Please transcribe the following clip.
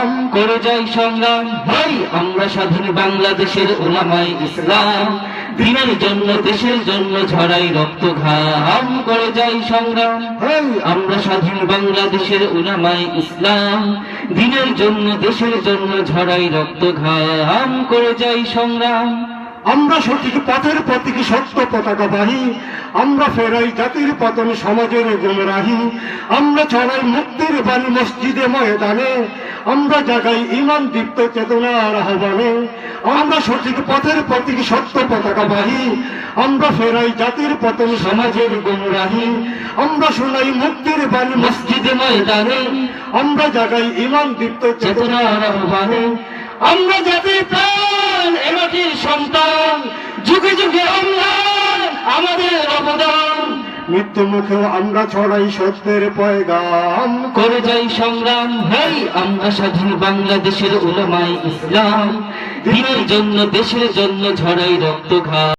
ঘাম করে যাই সংগ্রাম। ভাই আমরা স্বাধীন বাংলাদেশের উলামায়ে ইসলাম, দিনের জন্য দেশের জন্য ঝরাই রক্ত ঘাম করে যাই সংগ্রাম। ভাই আমরা স্বাধীন বাংলাদেশের উলামায়ে ইসলাম, দিনের জন্য দেশের জন্য ঝরাই রক্ত ঘাম করে যাই সংগ্রাম। আমরা সঠিক পথের প্রতীকী সত্য পতাকাবাহী, আমরা ফেরাই জাতির পতন সমাজের গুমরাহী, আমরা ছড়াই মুক্তির বাণী মসজিদে ময়দানে, আমরা জাগাই ঈমান দীপ্ত চেতনার আহ্বানে। আমরা সঠিক পথের প্রতীকী সত্য পতাকাবাহী, আমরা ফেরাই জাতির পতন সমাজের গুমরাহী, আমরা শোনাই মুক্তির বাণী মসজিদে ময়দানে, আমরা জাগাই ঈমান দীপ্ত চেতনার আহ্বানে। আমরা জাতির প্রাণ এ মাটির সন্তান, যুগে যুগে অম্লান আমাদের অবদান, মৃত্যু মুখেও আমরা ছড়াই সত্যের পয়গাম করে যাই সংগ্রাম। ভাই আমরা স্বাধীন বাংলাদেশের উলামায়ে ইসলাম, দিনের জন্য দেশের জন্য ঝরাই রক্ত ঘাম।